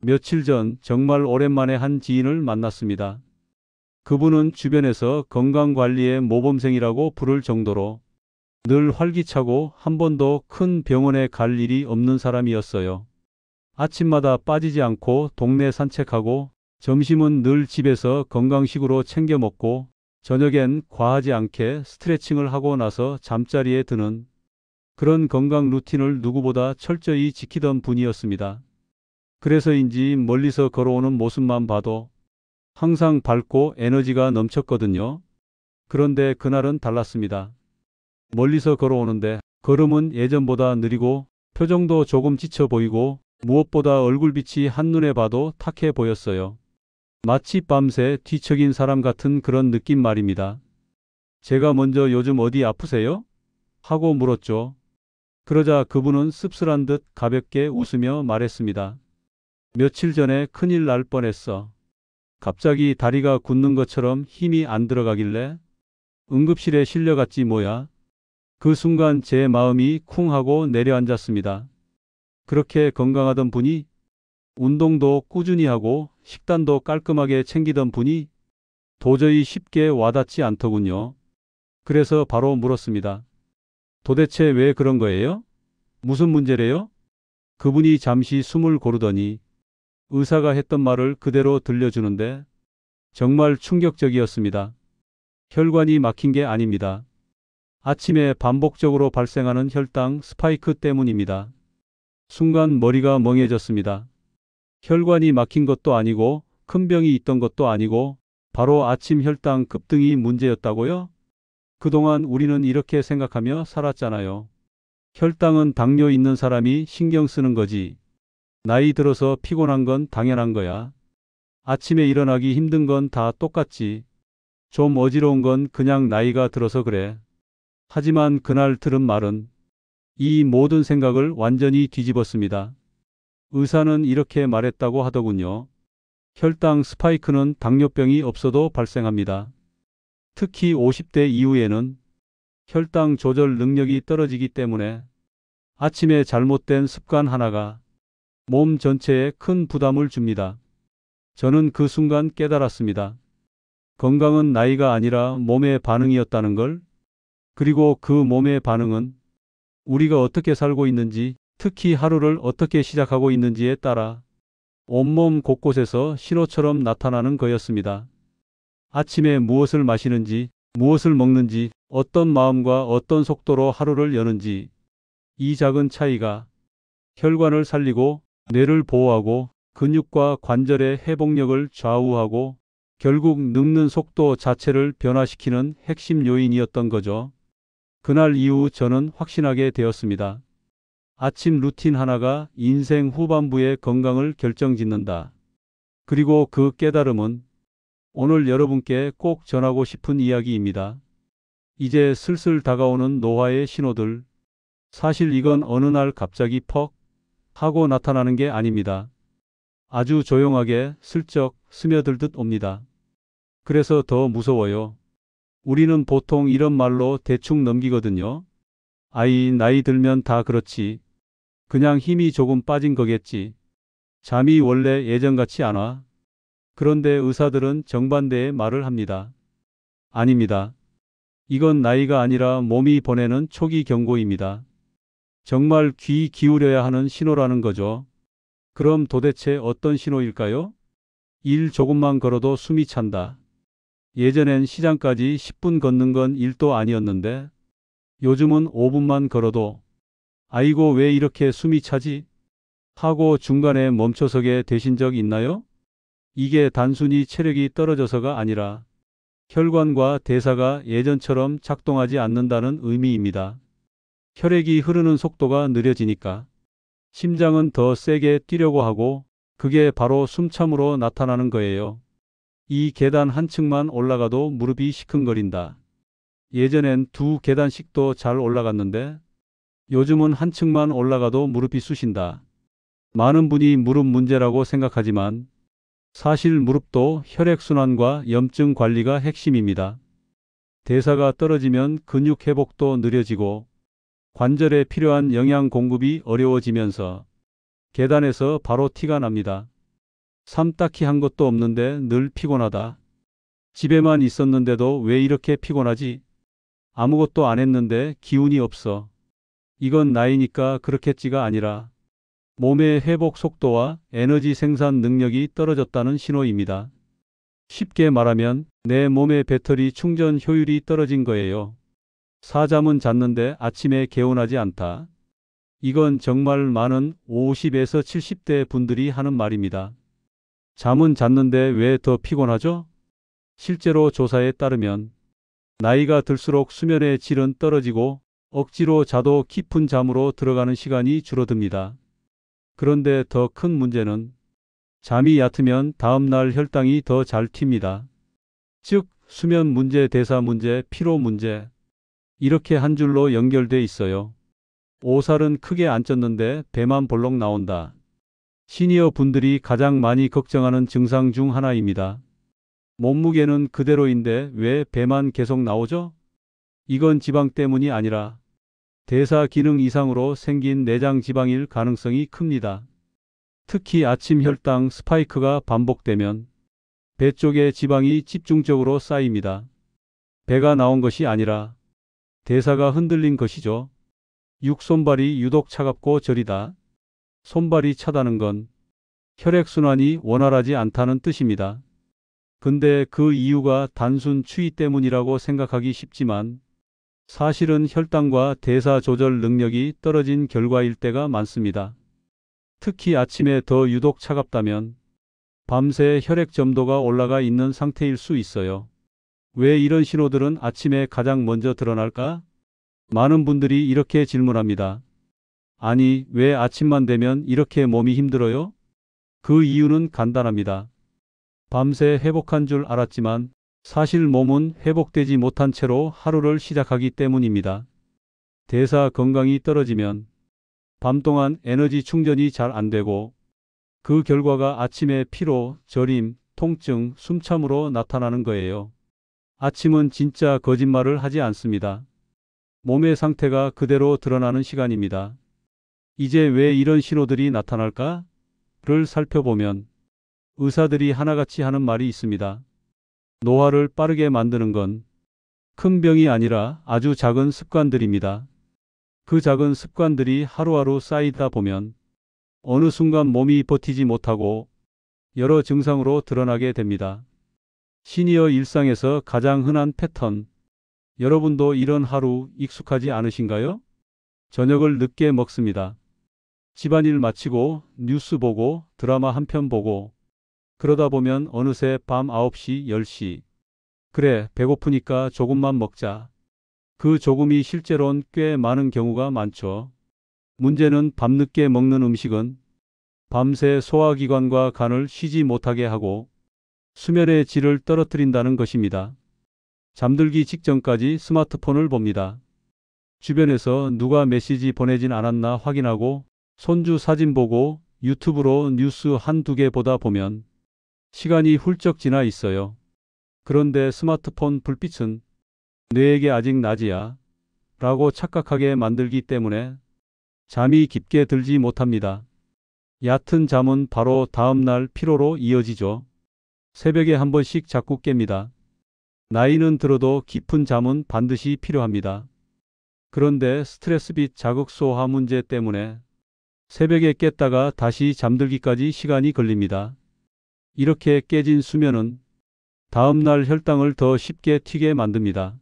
며칠 전 정말 오랜만에 한 지인을 만났습니다. 그분은 주변에서 건강관리의 모범생이라고 부를 정도로 늘 활기차고 한 번도 큰 병원에 갈 일이 없는 사람이었어요. 아침마다 빠지지 않고 동네 산책하고 점심은 늘 집에서 건강식으로 챙겨 먹고 저녁엔 과하지 않게 스트레칭을 하고 나서 잠자리에 드는 그런 건강 루틴을 누구보다 철저히 지키던 분이었습니다. 그래서인지 멀리서 걸어오는 모습만 봐도 항상 밝고 에너지가 넘쳤거든요. 그런데 그날은 달랐습니다. 멀리서 걸어오는데 걸음은 예전보다 느리고 표정도 조금 지쳐 보이고 무엇보다 얼굴빛이 한눈에 봐도 탁해 보였어요. 마치 밤새 뒤척인 사람 같은 그런 느낌 말입니다. 제가 먼저 요즘 어디 아프세요? 하고 물었죠. 그러자 그분은 씁쓸한 듯 가볍게 웃으며 말했습니다. 며칠 전에 큰일 날 뻔했어. 갑자기 다리가 굳는 것처럼 힘이 안 들어가길래 응급실에 실려갔지 뭐야. 그 순간 제 마음이 쿵 하고 내려앉았습니다. 그렇게 건강하던 분이, 운동도 꾸준히 하고 식단도 깔끔하게 챙기던 분이 도저히 쉽게 와닿지 않더군요. 그래서 바로 물었습니다. 도대체 왜 그런 거예요? 무슨 문제래요? 그분이 잠시 숨을 고르더니 의사가 했던 말을 그대로 들려주는데 정말 충격적이었습니다. 혈관이 막힌 게 아닙니다. 아침에 반복적으로 발생하는 혈당 스파이크 때문입니다. 순간 머리가 멍해졌습니다. 혈관이 막힌 것도 아니고 큰 병이 있던 것도 아니고 바로 아침 혈당 급등이 문제였다고요? 그동안 우리는 이렇게 생각하며 살았잖아요. 혈당은 당뇨 있는 사람이 신경 쓰는 거지. 나이 들어서 피곤한 건 당연한 거야. 아침에 일어나기 힘든 건 다 똑같지. 좀 어지러운 건 그냥 나이가 들어서 그래. 하지만 그날 들은 말은 이 모든 생각을 완전히 뒤집었습니다. 의사는 이렇게 말했다고 하더군요. 혈당 스파이크는 당뇨병이 없어도 발생합니다. 특히 50대 이후에는 혈당 조절 능력이 떨어지기 때문에 아침에 잘못된 습관 하나가 몸 전체에 큰 부담을 줍니다. 저는 그 순간 깨달았습니다. 건강은 나이가 아니라 몸의 반응이었다는 걸. 그리고 그 몸의 반응은 우리가 어떻게 살고 있는지, 특히 하루를 어떻게 시작하고 있는지에 따라 온몸 곳곳에서 신호처럼 나타나는 거였습니다. 아침에 무엇을 마시는지, 무엇을 먹는지, 어떤 마음과 어떤 속도로 하루를 여는지, 이 작은 차이가 혈관을 살리고 뇌를 보호하고 근육과 관절의 회복력을 좌우하고 결국 늙는 속도 자체를 변화시키는 핵심 요인이었던 거죠. 그날 이후 저는 확신하게 되었습니다. 아침 루틴 하나가 인생 후반부의 건강을 결정짓는다. 그리고 그 깨달음은 오늘 여러분께 꼭 전하고 싶은 이야기입니다. 이제 슬슬 다가오는 노화의 신호들. 사실 이건 어느 날 갑자기 퍽 하고 나타나는 게 아닙니다. 아주 조용하게 슬쩍 스며들듯 옵니다. 그래서 더 무서워요. 우리는 보통 이런 말로 대충 넘기거든요. 아이, 나이 들면 다 그렇지. 그냥 힘이 조금 빠진 거겠지. 잠이 원래 예전 같지 않아. 그런데 의사들은 정반대의 말을 합니다. 아닙니다. 이건 나이가 아니라 몸이 보내는 초기 경고입니다. 정말 귀 기울여야 하는 신호라는 거죠. 그럼 도대체 어떤 신호일까요? 일 조금만 걸어도 숨이 찬다. 예전엔 시장까지 10분 걷는 건 일도 아니었는데 요즘은 5분만 걸어도 아이고 왜 이렇게 숨이 차지? 하고 중간에 멈춰서게 되신 적 있나요? 이게 단순히 체력이 떨어져서가 아니라 혈관과 대사가 예전처럼 작동하지 않는다는 의미입니다. 혈액이 흐르는 속도가 느려지니까 심장은 더 세게 뛰려고 하고 그게 바로 숨참으로 나타나는 거예요. 이 계단 한 층만 올라가도 무릎이 시큰거린다. 예전엔 2계단씩도 잘 올라갔는데 요즘은 한 층만 올라가도 무릎이 쑤신다. 많은 분이 무릎 문제라고 생각하지만 사실 무릎도 혈액순환과 염증 관리가 핵심입니다. 대사가 떨어지면 근육 회복도 느려지고 관절에 필요한 영양 공급이 어려워지면서 계단에서 바로 티가 납니다. 삶 딱히 한 것도 없는데 늘 피곤하다. 집에만 있었는데도 왜 이렇게 피곤하지? 아무것도 안 했는데 기운이 없어. 이건 나이니까 그렇겠지가 아니라 몸의 회복 속도와 에너지 생산 능력이 떨어졌다는 신호입니다. 쉽게 말하면 내 몸의 배터리 충전 효율이 떨어진 거예요. 사잠은 잤는데 아침에 개운하지 않다. 이건 정말 많은 50에서 70대 분들이 하는 말입니다. 잠은 잤는데 왜 더 피곤하죠? 실제로 조사에 따르면 나이가 들수록 수면의 질은 떨어지고 억지로 자도 깊은 잠으로 들어가는 시간이 줄어듭니다. 그런데 더 큰 문제는 잠이 얕으면 다음날 혈당이 더 잘 튑니다. 즉, 수면 문제, 대사 문제, 피로 문제. 이렇게 한 줄로 연결돼 있어요. 오살은 크게 안 쪘는데 배만 볼록 나온다. 시니어 분들이 가장 많이 걱정하는 증상 중 하나입니다. 몸무게는 그대로인데 왜 배만 계속 나오죠? 이건 지방 때문이 아니라 대사 기능 이상으로 생긴 내장 지방일 가능성이 큽니다. 특히 아침 혈당 스파이크가 반복되면 배 쪽에 지방이 집중적으로 쌓입니다. 배가 나온 것이 아니라 대사가 흔들린 것이죠. 육손발이 유독 차갑고 저리다. 손발이 차다는 건 혈액순환이 원활하지 않다는 뜻입니다. 근데 그 이유가 단순 추위 때문이라고 생각하기 쉽지만 사실은 혈당과 대사 조절 능력이 떨어진 결과일 때가 많습니다. 특히 아침에 더 유독 차갑다면 밤새 혈액 점도가 올라가 있는 상태일 수 있어요. 왜 이런 신호들은 아침에 가장 먼저 드러날까? 많은 분들이 이렇게 질문합니다. 아니, 왜 아침만 되면 이렇게 몸이 힘들어요? 그 이유는 간단합니다. 밤새 회복한 줄 알았지만 사실 몸은 회복되지 못한 채로 하루를 시작하기 때문입니다. 대사 건강이 떨어지면 밤 동안 에너지 충전이 잘 안 되고 그 결과가 아침에 피로, 저림, 통증, 숨참으로 나타나는 거예요. 아침은 진짜 거짓말을 하지 않습니다. 몸의 상태가 그대로 드러나는 시간입니다. 이제 왜 이런 신호들이 나타날까?를 살펴보면 의사들이 하나같이 하는 말이 있습니다. 노화를 빠르게 만드는 건 큰 병이 아니라 아주 작은 습관들입니다. 그 작은 습관들이 하루하루 쌓이다 보면 어느 순간 몸이 버티지 못하고 여러 증상으로 드러나게 됩니다. 시니어 일상에서 가장 흔한 패턴. 여러분도 이런 하루 익숙하지 않으신가요? 저녁을 늦게 먹습니다. 집안일 마치고 뉴스 보고 드라마 한 편 보고 그러다 보면 어느새 밤 9시, 10시. 그래, 배고프니까 조금만 먹자. 그 조금이 실제로는 꽤 많은 경우가 많죠. 문제는 밤늦게 먹는 음식은 밤새 소화기관과 간을 쉬지 못하게 하고 수면의 질을 떨어뜨린다는 것입니다. 잠들기 직전까지 스마트폰을 봅니다. 주변에서 누가 메시지 보내진 않았나 확인하고 손주 사진 보고 유튜브로 뉴스 한두 개 보다 보면 시간이 훌쩍 지나 있어요. 그런데 스마트폰 불빛은 뇌에게 아직 낮이야 라고 착각하게 만들기 때문에 잠이 깊게 들지 못합니다. 얕은 잠은 바로 다음날 피로로 이어지죠. 새벽에 한 번씩 자꾸 깹니다. 나이는 들어도 깊은 잠은 반드시 필요합니다. 그런데 스트레스 및 자극 소화 문제 때문에 새벽에 깼다가 다시 잠들기까지 시간이 걸립니다. 이렇게 깨진 수면은 다음날 혈당을 더 쉽게 튀게 만듭니다.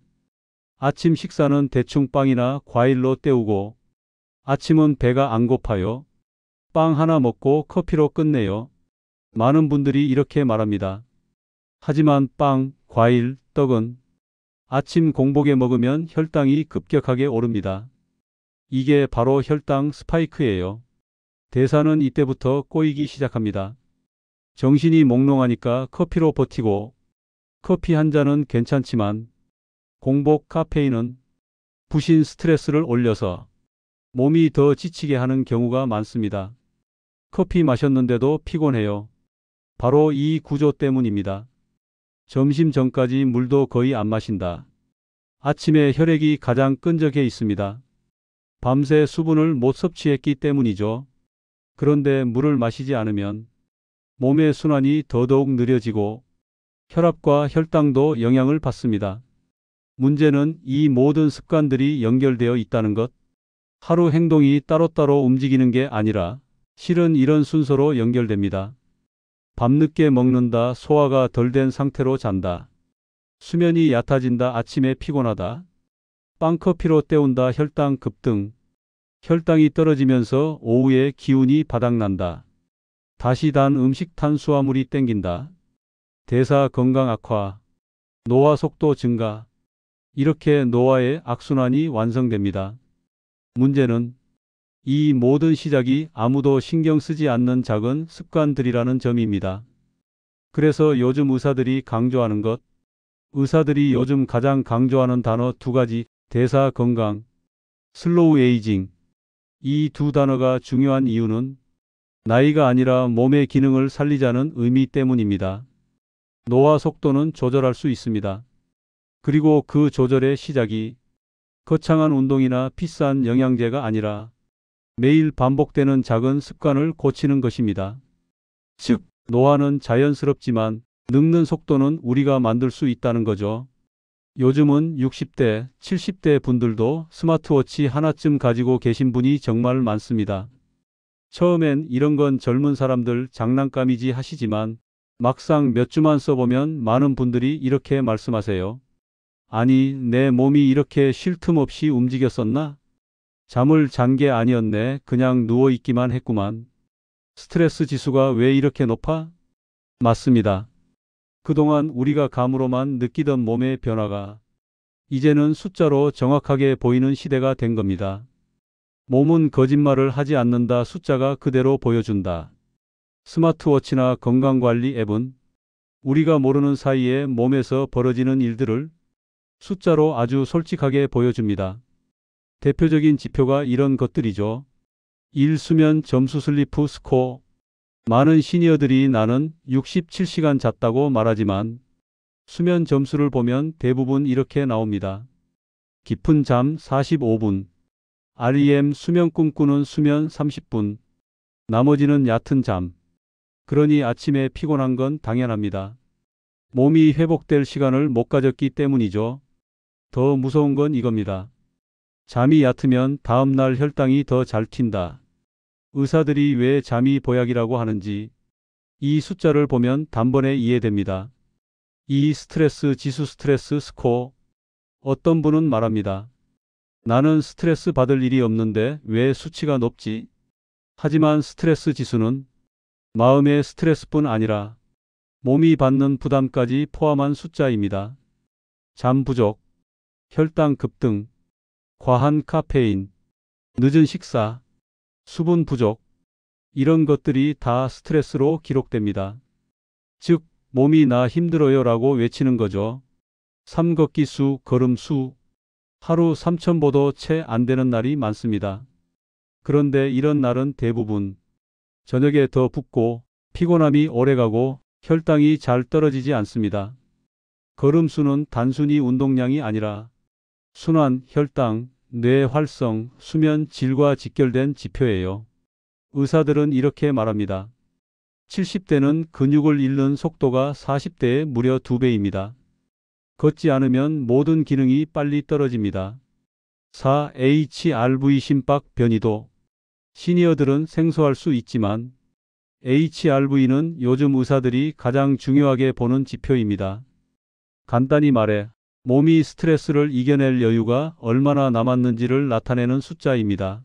아침 식사는 대충 빵이나 과일로 때우고 아침은 배가 안 고파요. 빵 하나 먹고 커피로 끝내요. 많은 분들이 이렇게 말합니다. 하지만 빵, 과일, 떡은 아침 공복에 먹으면 혈당이 급격하게 오릅니다. 이게 바로 혈당 스파이크예요. 대사는 이때부터 꼬이기 시작합니다. 정신이 몽롱하니까 커피로 버티고 커피 한 잔은 괜찮지만 공복 카페인은 부신 스트레스를 올려서 몸이 더 지치게 하는 경우가 많습니다. 커피 마셨는데도 피곤해요. 바로 이 구조 때문입니다. 점심 전까지 물도 거의 안 마신다. 아침에 혈액이 가장 끈적해 있습니다. 밤새 수분을 못 섭취했기 때문이죠. 그런데 물을 마시지 않으면 몸의 순환이 더더욱 느려지고 혈압과 혈당도 영향을 받습니다. 문제는 이 모든 습관들이 연결되어 있다는 것. 하루 행동이 따로따로 움직이는 게 아니라 실은 이런 순서로 연결됩니다. 밤늦게 먹는다, 소화가 덜 된 상태로 잔다. 수면이 얕아진다, 아침에 피곤하다. 빵커피로 때운다, 혈당 급등. 혈당이 떨어지면서 오후에 기운이 바닥난다. 다시 단 음식 탄수화물이 땡긴다. 대사 건강 악화, 노화 속도 증가. 이렇게 노화의 악순환이 완성됩니다. 문제는 이 모든 시작이 아무도 신경 쓰지 않는 작은 습관들이라는 점입니다. 그래서 요즘 의사들이 강조하는 것, 의사들이 요즘 가장 강조하는 단어 두 가지, 대사 건강, 슬로우 에이징. 이 두 단어가 중요한 이유는 나이가 아니라 몸의 기능을 살리자는 의미 때문입니다. 노화 속도는 조절할 수 있습니다. 그리고 그 조절의 시작이 거창한 운동이나 비싼 영양제가 아니라 매일 반복되는 작은 습관을 고치는 것입니다. 즉, 노화는 자연스럽지만 늙는 속도는 우리가 만들 수 있다는 거죠. 요즘은 60대, 70대 분들도 스마트워치 하나쯤 가지고 계신 분이 정말 많습니다. 처음엔 이런 건 젊은 사람들 장난감이지 하시지만 막상 몇 주만 써보면 많은 분들이 이렇게 말씀하세요. 아니, 내 몸이 이렇게 쉴 틈 없이 움직였었나? 잠을 잔 게 아니었네. 그냥 누워있기만 했구만. 스트레스 지수가 왜 이렇게 높아? 맞습니다. 그동안 우리가 감으로만 느끼던 몸의 변화가 이제는 숫자로 정확하게 보이는 시대가 된 겁니다. 몸은 거짓말을 하지 않는다. 숫자가 그대로 보여준다. 스마트워치나 건강관리 앱은 우리가 모르는 사이에 몸에서 벌어지는 일들을 숫자로 아주 솔직하게 보여줍니다. 대표적인 지표가 이런 것들이죠. 1. 수면 점수 슬리프 스코어. 많은 시니어들이 나는 67시간 잤다고 말하지만 수면 점수를 보면 대부분 이렇게 나옵니다. 깊은 잠 45분, REM 수면 꿈꾸는 수면 30분, 나머지는 얕은 잠. 그러니 아침에 피곤한 건 당연합니다. 몸이 회복될 시간을 못 가졌기 때문이죠. 더 무서운 건 이겁니다. 잠이 얕으면 다음날 혈당이 더 잘 튄다. 의사들이 왜 잠이 보약이라고 하는지 이 숫자를 보면 단번에 이해됩니다. 이 스트레스 지수 스트레스 스코어. 어떤 분은 말합니다. 나는 스트레스 받을 일이 없는데 왜 수치가 높지? 하지만 스트레스 지수는 마음의 스트레스뿐 아니라 몸이 받는 부담까지 포함한 숫자입니다. 잠 부족, 혈당 급등, 과한 카페인, 늦은 식사, 수분 부족, 이런 것들이 다 스트레스로 기록됩니다. 즉, 몸이 나 힘들어요 라고 외치는 거죠. 삼 걷기 수, 걸음 수, 하루 3,000보도 채 안 되는 날이 많습니다. 그런데 이런 날은 대부분 저녁에 더 붓고 피곤함이 오래가고 혈당이 잘 떨어지지 않습니다. 걸음수는 단순히 운동량이 아니라 순환, 혈당, 뇌 활성, 수면 질과 직결된 지표예요. 의사들은 이렇게 말합니다. 70대는 근육을 잃는 속도가 40대의 무려 2배입니다. 걷지 않으면 모든 기능이 빨리 떨어집니다. 4. HRV 심박 변이도. 시니어들은 생소할 수 있지만 HRV는 요즘 의사들이 가장 중요하게 보는 지표입니다. 간단히 말해 몸이 스트레스를 이겨낼 여유가 얼마나 남았는지를 나타내는 숫자입니다.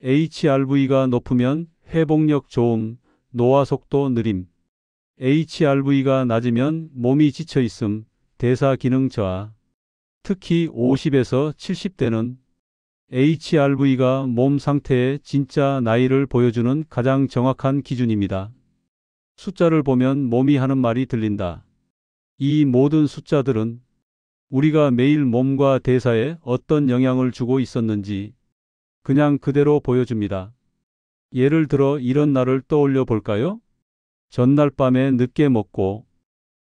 HRV가 높으면 회복력 좋음, 노화 속도 느림. HRV가 낮으면 몸이 지쳐 있음, 대사 기능 저하. 특히 50에서 70대는 HRV가 몸 상태의 진짜 나이를 보여주는 가장 정확한 기준입니다. 숫자를 보면 몸이 하는 말이 들린다. 이 모든 숫자들은 우리가 매일 몸과 대사에 어떤 영향을 주고 있었는지 그냥 그대로 보여줍니다. 예를 들어 이런 날을 떠올려 볼까요? 전날 밤에 늦게 먹고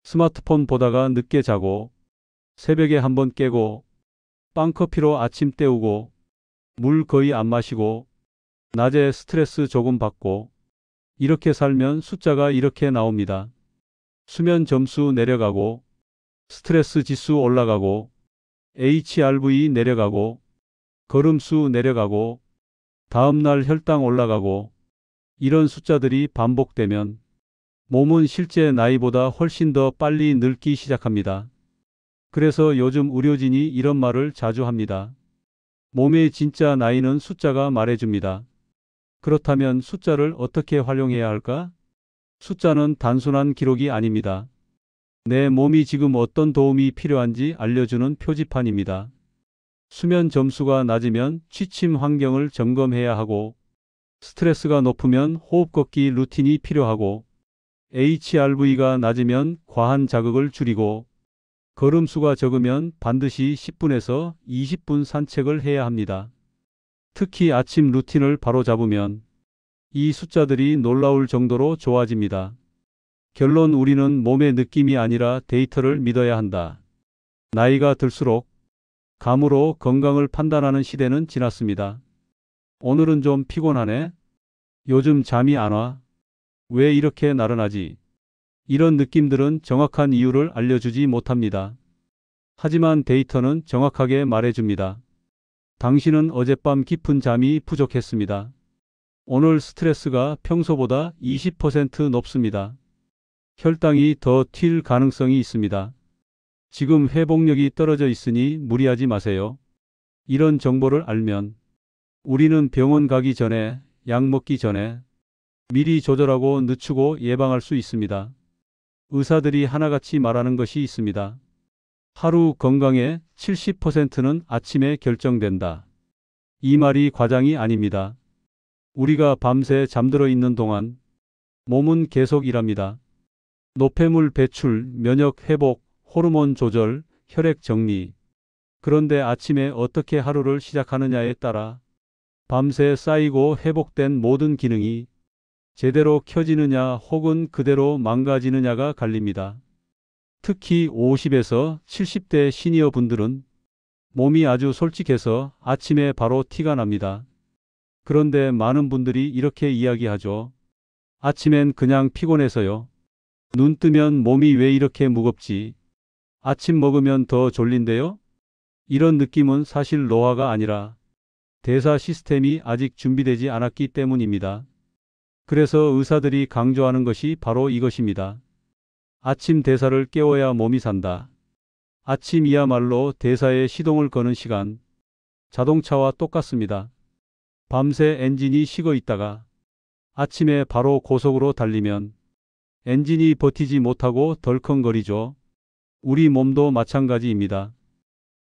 스마트폰 보다가 늦게 자고 새벽에 한번 깨고 빵커피로 아침 때우고 물 거의 안 마시고 낮에 스트레스 조금 받고 이렇게 살면 숫자가 이렇게 나옵니다. 수면 점수 내려가고, 스트레스 지수 올라가고, HRV 내려가고, 걸음수 내려가고, 다음날 혈당 올라가고, 이런 숫자들이 반복되면 몸은 실제 나이보다 훨씬 더 빨리 늙기 시작합니다. 그래서 요즘 의료진이 이런 말을 자주 합니다. 몸의 진짜 나이는 숫자가 말해줍니다. 그렇다면 숫자를 어떻게 활용해야 할까? 숫자는 단순한 기록이 아닙니다. 내 몸이 지금 어떤 도움이 필요한지 알려주는 표지판입니다. 수면 점수가 낮으면 취침 환경을 점검해야 하고, 스트레스가 높으면 호흡 걷기 루틴이 필요하고, HRV가 낮으면 과한 자극을 줄이고, 걸음수가 적으면 반드시 10분에서 20분 산책을 해야 합니다. 특히 아침 루틴을 바로잡으면 이 숫자들이 놀라울 정도로 좋아집니다. 결론, 우리는 몸의 느낌이 아니라 데이터를 믿어야 한다. 나이가 들수록 감으로 건강을 판단하는 시대는 지났습니다. 오늘은 좀 피곤하네. 요즘 잠이 안 와. 왜 이렇게 나른하지? 이런 느낌들은 정확한 이유를 알려주지 못합니다. 하지만 데이터는 정확하게 말해줍니다. 당신은 어젯밤 깊은 잠이 부족했습니다. 오늘 스트레스가 평소보다 20% 높습니다. 혈당이 더 튈 가능성이 있습니다. 지금 회복력이 떨어져 있으니 무리하지 마세요. 이런 정보를 알면 우리는 병원 가기 전에, 약 먹기 전에 미리 조절하고 늦추고 예방할 수 있습니다. 의사들이 하나같이 말하는 것이 있습니다. 하루 건강의 70%는 아침에 결정된다. 이 말이 과장이 아닙니다. 우리가 밤새 잠들어 있는 동안 몸은 계속 일합니다. 노폐물 배출, 면역 회복, 호르몬 조절, 혈액 정리. 그런데 아침에 어떻게 하루를 시작하느냐에 따라 밤새 쌓이고 회복된 모든 기능이 제대로 켜지느냐 혹은 그대로 망가지느냐가 갈립니다. 특히 50에서 70대 시니어 분들은 몸이 아주 솔직해서 아침에 바로 티가 납니다. 그런데 많은 분들이 이렇게 이야기하죠. 아침엔 그냥 피곤해서요. 눈 뜨면 몸이 왜 이렇게 무겁지? 아침 먹으면 더 졸린데요? 이런 느낌은 사실 노화가 아니라 대사 시스템이 아직 준비되지 않았기 때문입니다. 그래서 의사들이 강조하는 것이 바로 이것입니다. 아침 대사를 깨워야 몸이 산다. 아침이야말로 대사에 시동을 거는 시간. 자동차와 똑같습니다. 밤새 엔진이 식어 있다가 아침에 바로 고속으로 달리면 엔진이 버티지 못하고 덜컹거리죠. 우리 몸도 마찬가지입니다.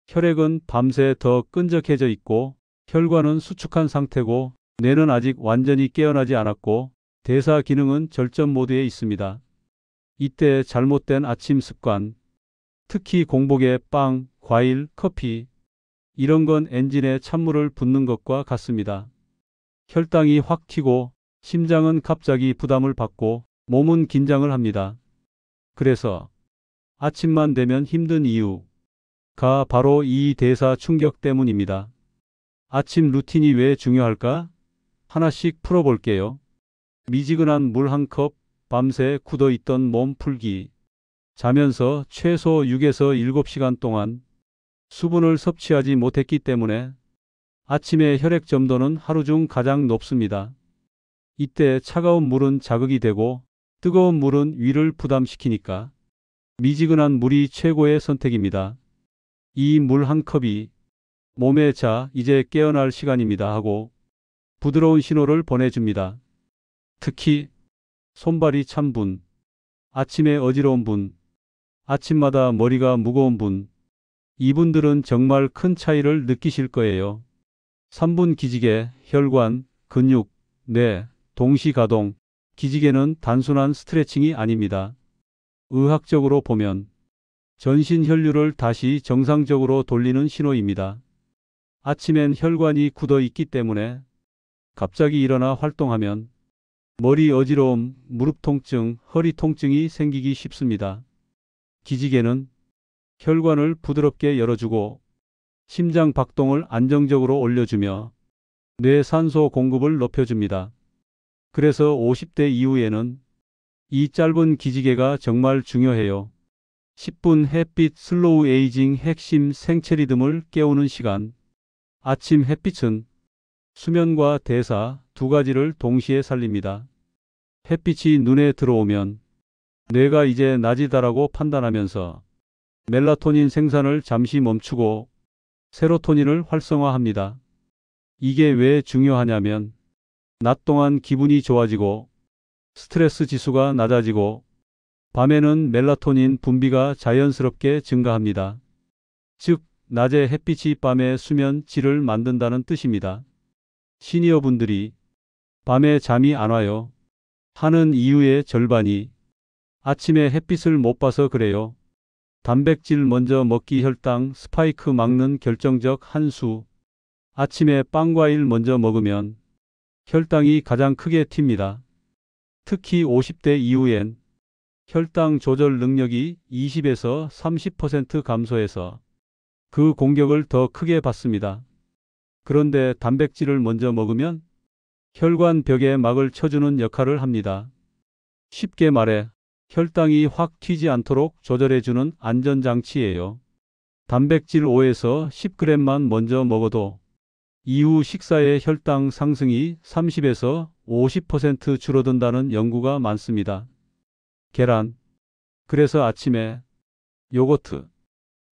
혈액은 밤새 더 끈적해져 있고 혈관은 수축한 상태고 뇌는 아직 완전히 깨어나지 않았고 대사 기능은 절전 모드에 있습니다. 이때 잘못된 아침 습관, 특히 공복에 빵, 과일, 커피, 이런 건 엔진에 찬물을 붓는 것과 같습니다. 혈당이 확 튀고 심장은 갑자기 부담을 받고 몸은 긴장을 합니다. 그래서 아침만 되면 힘든 이유가 바로 이 대사 충격 때문입니다. 아침 루틴이 왜 중요할까? 하나씩 풀어볼게요. 미지근한 물 한 컵, 밤새 굳어있던 몸 풀기. 자면서 최소 6에서 7시간 동안 수분을 섭취하지 못했기 때문에 아침에 혈액 점도는 하루 중 가장 높습니다. 이때 차가운 물은 자극이 되고 뜨거운 물은 위를 부담시키니까 미지근한 물이 최고의 선택입니다. 이 물 한 컵이 몸에 자, 이제 깨어날 시간입니다 하고 부드러운 신호를 보내줍니다. 특히 손발이 찬 분, 아침에 어지러운 분, 아침마다 머리가 무거운 분, 이분들은 정말 큰 차이를 느끼실 거예요. 3분 기지개, 혈관, 근육, 뇌, 동시 가동. 기지개는 단순한 스트레칭이 아닙니다. 의학적으로 보면 전신 혈류를 다시 정상적으로 돌리는 신호입니다. 아침엔 혈관이 굳어 있기 때문에 갑자기 일어나 활동하면 머리 어지러움, 무릎 통증, 허리 통증이 생기기 쉽습니다. 기지개는 혈관을 부드럽게 열어주고 심장 박동을 안정적으로 올려주며 뇌 산소 공급을 높여줍니다. 그래서 50대 이후에는 이 짧은 기지개가 정말 중요해요. 10분 햇빛 슬로우 에이징 핵심 생체 리듬을 깨우는 시간. 아침 햇빛은 수면과 대사 두 가지를 동시에 살립니다. 햇빛이 눈에 들어오면 뇌가 이제 낮이다라고 판단하면서 멜라토닌 생산을 잠시 멈추고 세로토닌을 활성화합니다. 이게 왜 중요하냐면 낮 동안 기분이 좋아지고 스트레스 지수가 낮아지고 밤에는 멜라토닌 분비가 자연스럽게 증가합니다. 즉, 낮의 햇빛이 밤의 수면 질을 만든다는 뜻입니다. 시니어분들이 밤에 잠이 안 와요 하는 이유의 절반이 아침에 햇빛을 못 봐서 그래요. 단백질 먼저 먹기 혈당 스파이크 막는 결정적 한 수. 아침에 빵과일 먼저 먹으면 혈당이 가장 크게 튑니다. 특히 50대 이후엔 혈당 조절 능력이 20에서 30% 감소해서 그 공격을 더 크게 받습니다. 그런데 단백질을 먼저 먹으면 혈관 벽에 막을 쳐주는 역할을 합니다. 쉽게 말해 혈당이 확 튀지 않도록 조절해주는 안전장치예요. 단백질 5에서 10g만 먼저 먹어도 이후 식사의 혈당 상승이 30에서 50% 줄어든다는 연구가 많습니다. 계란. 그래서 아침에 요거트,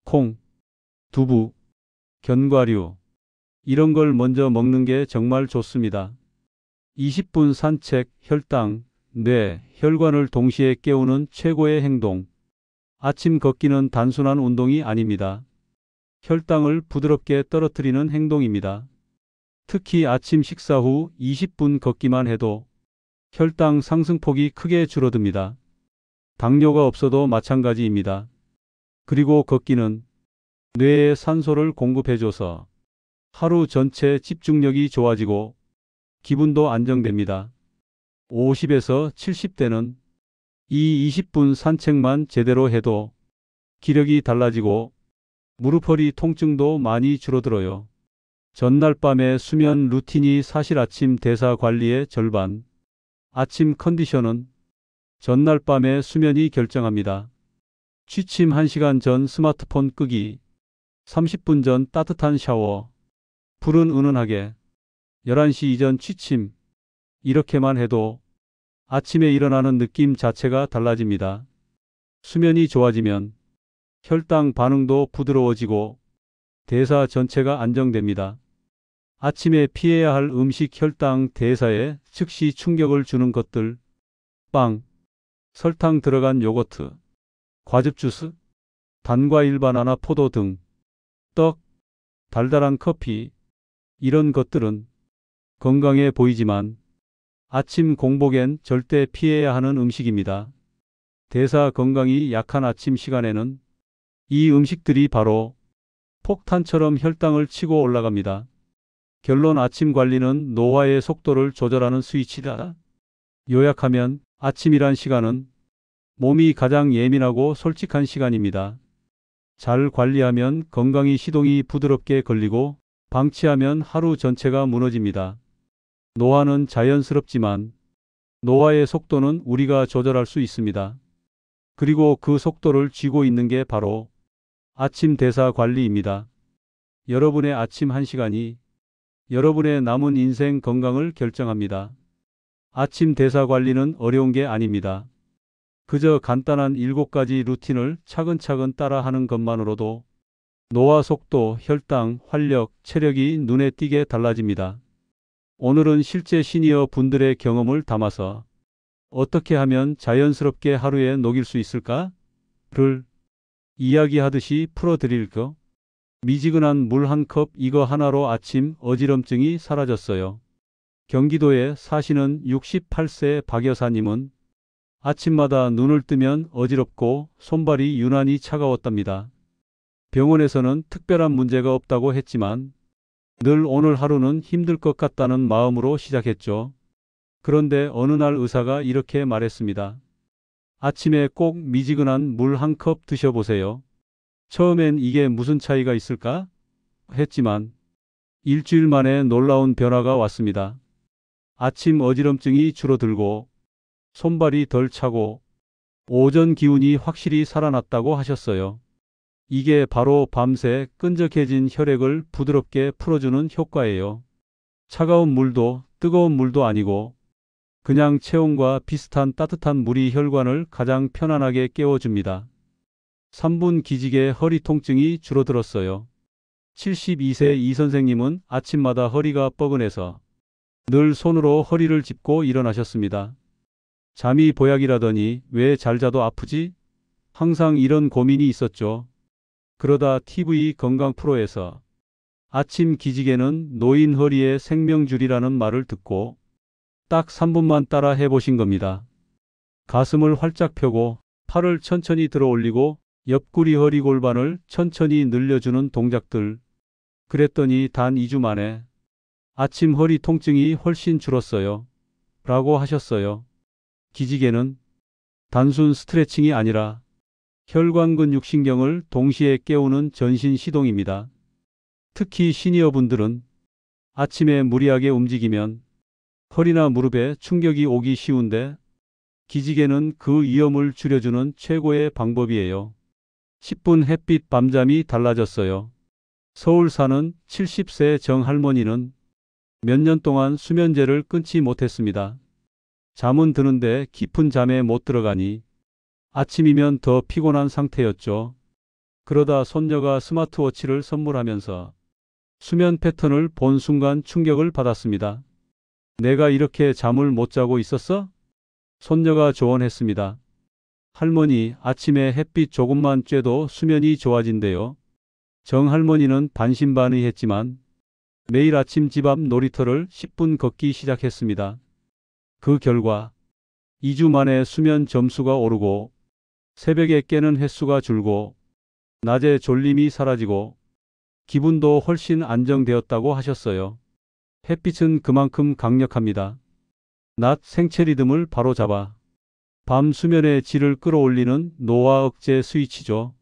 콩, 두부, 견과류 이런 걸 먼저 먹는 게 정말 좋습니다. 20분 산책, 혈당, 뇌, 혈관을 동시에 깨우는 최고의 행동. 아침 걷기는 단순한 운동이 아닙니다. 혈당을 부드럽게 떨어뜨리는 행동입니다. 특히 아침 식사 후 20분 걷기만 해도 혈당 상승폭이 크게 줄어듭니다. 당뇨가 없어도 마찬가지입니다. 그리고 걷기는 뇌에 산소를 공급해줘서 하루 전체 집중력이 좋아지고 기분도 안정됩니다. 50에서 70대는 이 20분 산책만 제대로 해도 기력이 달라지고 무릎 허리 통증도 많이 줄어들어요. 전날 밤의 수면 루틴이 사실 아침 대사 관리의 절반. 아침 컨디션은 전날 밤의 수면이 결정합니다. 취침 1시간 전 스마트폰 끄기, 30분 전 따뜻한 샤워, 불은 은은하게, 11시 이전 취침. 이렇게만 해도 아침에 일어나는 느낌 자체가 달라집니다. 수면이 좋아지면 혈당 반응도 부드러워지고 대사 전체가 안정됩니다. 아침에 피해야 할 음식 혈당 대사에 즉시 충격을 주는 것들. 빵, 설탕 들어간 요거트, 과즙 주스, 단과일 바나나 포도 등, 떡, 달달한 커피. 이런 것들은 건강해 보이지만 아침 공복엔 절대 피해야 하는 음식입니다. 대사 건강이 약한 아침 시간에는 이 음식들이 바로 폭탄처럼 혈당을 치고 올라갑니다. 결론, 아침 관리는 노화의 속도를 조절하는 스위치다. 요약하면 아침이란 시간은 몸이 가장 예민하고 솔직한 시간입니다. 잘 관리하면 건강이 시동이 부드럽게 걸리고 방치하면 하루 전체가 무너집니다. 노화는 자연스럽지만 노화의 속도는 우리가 조절할 수 있습니다. 그리고 그 속도를 쥐고 있는 게 바로 아침 대사 관리입니다. 여러분의 아침 1시간이 여러분의 남은 인생 건강을 결정합니다. 아침 대사 관리는 어려운 게 아닙니다. 그저 간단한 7가지 루틴을 차근차근 따라하는 것만으로도 노화 속도, 혈당, 활력, 체력이 눈에 띄게 달라집니다. 오늘은 실제 시니어 분들의 경험을 담아서 어떻게 하면 자연스럽게 하루에 녹일 수 있을까?를 이야기하듯이 풀어드릴게요. 미지근한 물 한 컵 이거 하나로 아침 어지럼증이 사라졌어요. 경기도에 사시는 68세 박 여사님은 아침마다 눈을 뜨면 어지럽고 손발이 유난히 차가웠답니다. 병원에서는 특별한 문제가 없다고 했지만 늘 오늘 하루는 힘들 것 같다는 마음으로 시작했죠. 그런데 어느 날 의사가 이렇게 말했습니다. 아침에 꼭 미지근한 물 한 컵 드셔보세요. 처음엔 이게 무슨 차이가 있을까? 했지만 일주일 만에 놀라운 변화가 왔습니다. 아침 어지럼증이 줄어들고 손발이 덜 차고 오전 기운이 확실히 살아났다고 하셨어요. 이게 바로 밤새 끈적해진 혈액을 부드럽게 풀어주는 효과예요. 차가운 물도 뜨거운 물도 아니고 그냥 체온과 비슷한 따뜻한 물이 혈관을 가장 편안하게 깨워줍니다. 3분 기지개 허리 통증이 줄어들었어요. 72세 이 선생님은 아침마다 허리가 뻐근해서 늘 손으로 허리를 짚고 일어나셨습니다. 잠이 보약이라더니 왜 잘 자도 아프지? 항상 이런 고민이 있었죠. 그러다 TV 건강 프로에서 아침 기지개는 노인 허리의 생명줄이라는 말을 듣고 딱 3분만 따라 해보신 겁니다. 가슴을 활짝 펴고 팔을 천천히 들어 올리고 옆구리 허리 골반을 천천히 늘려주는 동작들. 그랬더니 단 2주 만에 아침 허리 통증이 훨씬 줄었어요. 라고 하셨어요. 기지개는 단순 스트레칭이 아니라 혈관 근육신경을 동시에 깨우는 전신 시동입니다. 특히 시니어분들은 아침에 무리하게 움직이면 허리나 무릎에 충격이 오기 쉬운데 기지개는 그 위험을 줄여주는 최고의 방법이에요. 10분 햇빛 밤잠이 달라졌어요. 서울 사는 70세 정 할머니는 몇 년 동안 수면제를 끊지 못했습니다. 잠은 드는데 깊은 잠에 못 들어가니 아침이면 더 피곤한 상태였죠. 그러다 손녀가 스마트워치를 선물하면서 수면 패턴을 본 순간 충격을 받았습니다. 내가 이렇게 잠을 못 자고 있었어? 손녀가 조언했습니다. 할머니, 아침에 햇빛 조금만 쬐도 수면이 좋아진대요. 정 할머니는 반신반의했지만 매일 아침 집 앞 놀이터를 10분 걷기 시작했습니다. 그 결과 2주 만에 수면 점수가 오르고 새벽에 깨는 횟수가 줄고 낮에 졸림이 사라지고 기분도 훨씬 안정되었다고 하셨어요. 햇빛은 그만큼 강력합니다. 낮 생체 리듬을 바로잡아 밤 수면의 질을 끌어올리는 노화 억제 스위치죠.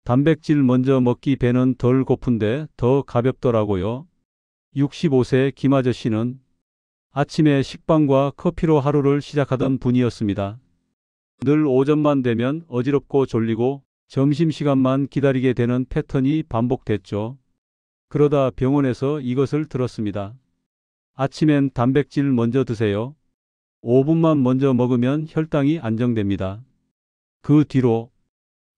단백질 먼저 먹기 배는 덜 고픈데 더 가볍더라고요. 65세 김 아저씨는 아침에 식빵과 커피로 하루를 시작하던 분이었습니다. 늘 오전만 되면 어지럽고 졸리고 점심시간만 기다리게 되는 패턴이 반복됐죠. 그러다 병원에서 이것을 들었습니다. 아침엔 단백질 먼저 드세요. 5분만 먼저 먹으면 혈당이 안정됩니다. 그 뒤로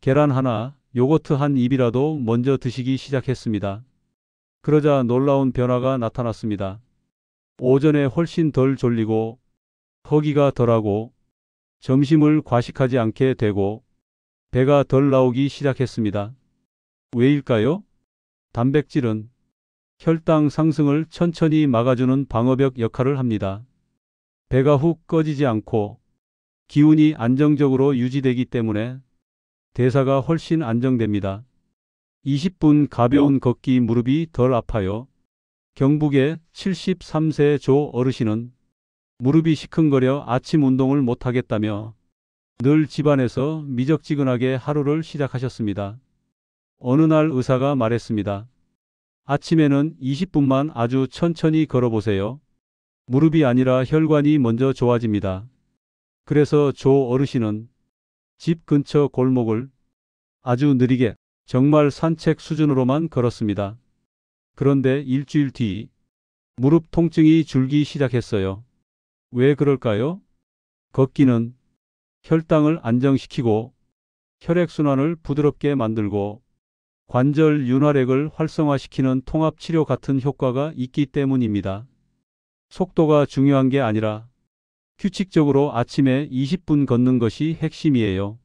계란 하나, 요거트 한 입이라도 먼저 드시기 시작했습니다. 그러자 놀라운 변화가 나타났습니다. 오전에 훨씬 덜 졸리고 허기가 덜하고 점심을 과식하지 않게 되고 배가 덜 나오기 시작했습니다. 왜일까요? 단백질은 혈당 상승을 천천히 막아주는 방어벽 역할을 합니다. 배가 훅 꺼지지 않고 기운이 안정적으로 유지되기 때문에 대사가 훨씬 안정됩니다. 20분 가벼운 걷기 무릎이 덜 아파요. 경북의 73세 조 어르신은 무릎이 시큰거려 아침 운동을 못하겠다며 늘 집안에서 미적지근하게 하루를 시작하셨습니다. 어느 날 의사가 말했습니다. 아침에는 20분만 아주 천천히 걸어보세요. 무릎이 아니라 혈관이 먼저 좋아집니다. 그래서 조 어르신은 집 근처 골목을 아주 느리게 정말 산책 수준으로만 걸었습니다. 그런데 일주일 뒤 무릎 통증이 줄기 시작했어요. 왜 그럴까요? 걷기는 혈당을 안정시키고 혈액순환을 부드럽게 만들고 관절 윤활액을 활성화시키는 통합치료 같은 효과가 있기 때문입니다. 속도가 중요한 게 아니라 규칙적으로 아침에 20분 걷는 것이 핵심이에요.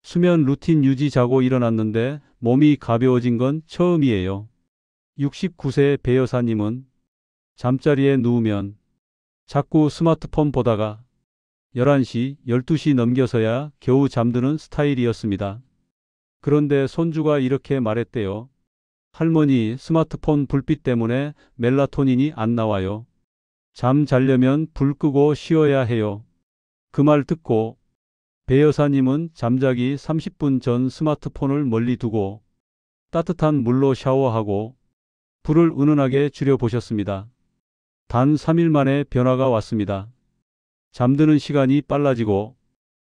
수면 루틴 유지 자고 일어났는데 몸이 가벼워진 건 처음이에요. 69세 배 여사님은 잠자리에 누우면 자꾸 스마트폰 보다가 11시, 12시 넘겨서야 겨우 잠드는 스타일이었습니다. 그런데 손주가 이렇게 말했대요. 할머니, 스마트폰 불빛 때문에 멜라토닌이 안 나와요. 잠 자려면 불 끄고 쉬어야 해요. 그 말 듣고 배 여사님은 잠자기 30분 전 스마트폰을 멀리 두고 따뜻한 물로 샤워하고 불을 은은하게 줄여보셨습니다. 단 3일 만에 변화가 왔습니다. 잠드는 시간이 빨라지고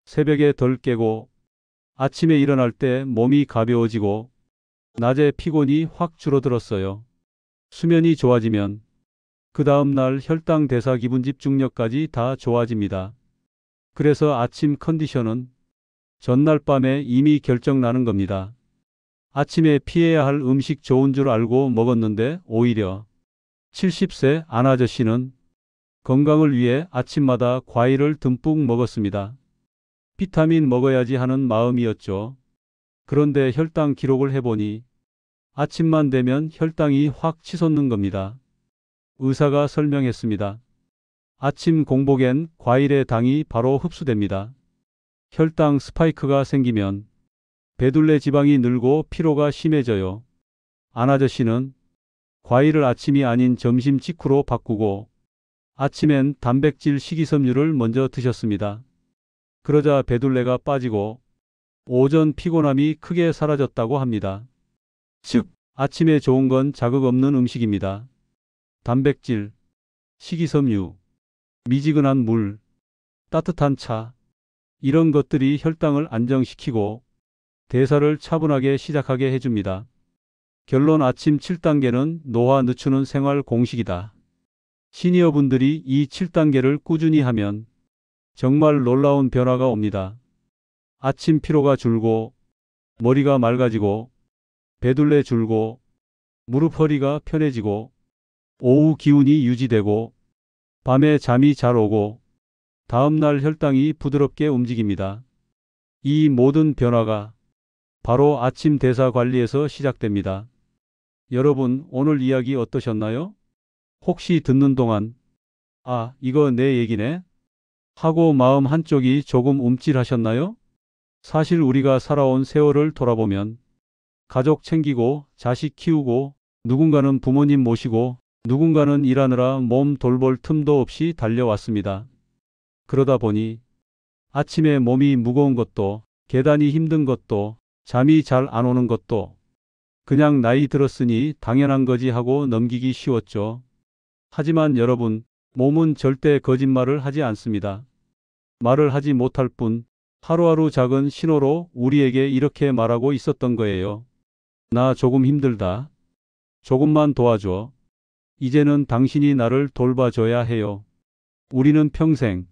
새벽에 덜 깨고 아침에 일어날 때 몸이 가벼워지고 낮에 피곤이 확 줄어들었어요. 수면이 좋아지면 그 다음 날 혈당, 대사, 기분, 집중력까지 다 좋아집니다. 그래서 아침 컨디션은 전날 밤에 이미 결정 나는 겁니다. 아침에 피해야 할 음식 좋은 줄 알고 먹었는데 오히려 70세 안 아저씨는 건강을 위해 아침마다 과일을 듬뿍 먹었습니다. 비타민 먹어야지 하는 마음이었죠. 그런데 혈당 기록을 해보니 아침만 되면 혈당이 확 치솟는 겁니다. 의사가 설명했습니다. 아침 공복엔 과일의 당이 바로 흡수됩니다. 혈당 스파이크가 생기면 배둘레 지방이 늘고 피로가 심해져요. 안 아저씨는 과일을 아침이 아닌 점심 직후로 바꾸고 아침엔 단백질 식이섬유를 먼저 드셨습니다. 그러자 배둘레가 빠지고 오전 피곤함이 크게 사라졌다고 합니다. 즉, 아침에 좋은 건 자극 없는 음식입니다. 단백질, 식이섬유, 미지근한 물, 따뜻한 차, 이런 것들이 혈당을 안정시키고 대사를 차분하게 시작하게 해줍니다. 결론, 아침 7단계는 노화 늦추는 생활 공식이다. 시니어분들이 이 7단계를 꾸준히 하면 정말 놀라운 변화가 옵니다. 아침 피로가 줄고 머리가 맑아지고 배둘레 줄고 무릎 허리가 편해지고 오후 기운이 유지되고 밤에 잠이 잘 오고 다음날 혈당이 부드럽게 움직입니다. 이 모든 변화가 바로 아침 대사 관리에서 시작됩니다. 여러분, 오늘 이야기 어떠셨나요? 혹시 듣는 동안 아, 이거 내 얘기네? 하고 마음 한쪽이 조금 움찔하셨나요? 사실 우리가 살아온 세월을 돌아보면 가족 챙기고 자식 키우고 누군가는 부모님 모시고 누군가는 일하느라 몸 돌볼 틈도 없이 달려왔습니다. 그러다 보니 아침에 몸이 무거운 것도 계단이 힘든 것도 잠이 잘 안 오는 것도 그냥 나이 들었으니 당연한 거지 하고 넘기기 쉬웠죠. 하지만 여러분, 몸은 절대 거짓말을 하지 않습니다. 말을 하지 못할 뿐 하루하루 작은 신호로 우리에게 이렇게 말하고 있었던 거예요. 나 조금 힘들다. 조금만 도와줘. 이제는 당신이 나를 돌봐줘야 해요. 우리는 평생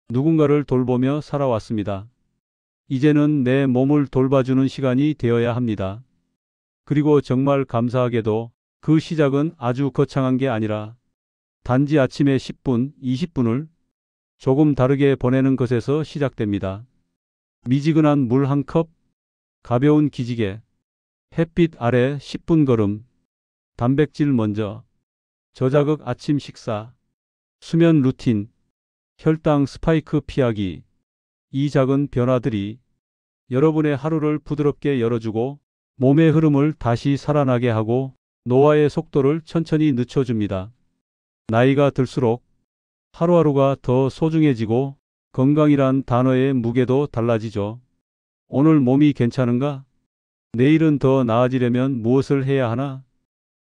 누군가를 돌보며 살아왔습니다. 이제는 내 몸을 돌봐주는 시간이 되어야 합니다. 그리고 정말 감사하게도 그 시작은 아주 거창한 게 아니라 단지 아침에 10분, 20분을 조금 다르게 보내는 것에서 시작됩니다. 미지근한 물 한 컵, 가벼운 기지개, 햇빛 아래 10분 걸음, 단백질 먼저, 저자극 아침 식사, 수면 루틴, 혈당 스파이크 피하기. 이 작은 변화들이 여러분의 하루를 부드럽게 열어주고 몸의 흐름을 다시 살아나게 하고 노화의 속도를 천천히 늦춰줍니다. 나이가 들수록 하루하루가 더 소중해지고 건강이란 단어의 무게도 달라지죠. 오늘 몸이 괜찮은가? 내일은 더 나아지려면 무엇을 해야 하나?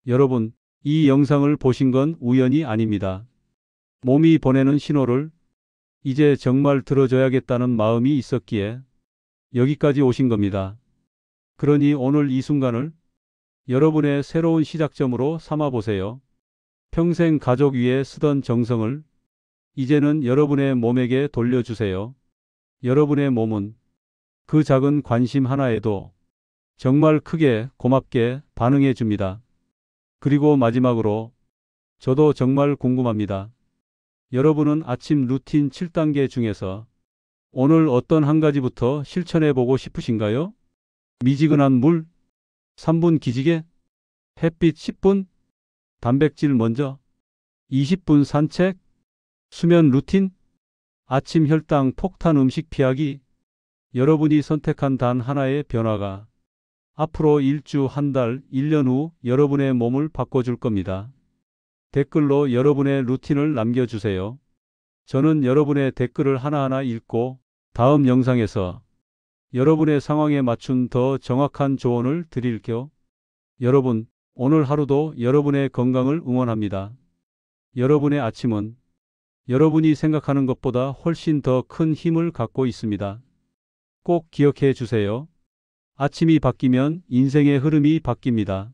여러분, 이 영상을 보신 건 우연이 아닙니다. 몸이 보내는 신호를 이제 정말 들어줘야겠다는 마음이 있었기에 여기까지 오신 겁니다. 그러니 오늘 이 순간을 여러분의 새로운 시작점으로 삼아보세요. 평생 가족 위에 쓰던 정성을 이제는 여러분의 몸에게 돌려주세요. 여러분의 몸은 그 작은 관심 하나에도 정말 크게 고맙게 반응해 줍니다. 그리고 마지막으로 저도 정말 궁금합니다. 여러분은 아침 루틴 7단계 중에서 오늘 어떤 한 가지부터 실천해 보고 싶으신가요? 미지근한 물, 3분 기지개, 햇빛 10분, 단백질 먼저, 20분 산책, 수면 루틴, 아침 혈당 폭탄 음식 피하기. 여러분이 선택한 단 하나의 변화가 앞으로 일주, 한 달, 1년 후 여러분의 몸을 바꿔줄 겁니다. 댓글로 여러분의 루틴을 남겨주세요. 저는 여러분의 댓글을 하나하나 읽고 다음 영상에서 여러분의 상황에 맞춘 더 정확한 조언을 드릴게요. 여러분, 오늘 하루도 여러분의 건강을 응원합니다. 여러분의 아침은 여러분이 생각하는 것보다 훨씬 더 큰 힘을 갖고 있습니다. 꼭 기억해 주세요. 아침이 바뀌면 인생의 흐름이 바뀝니다.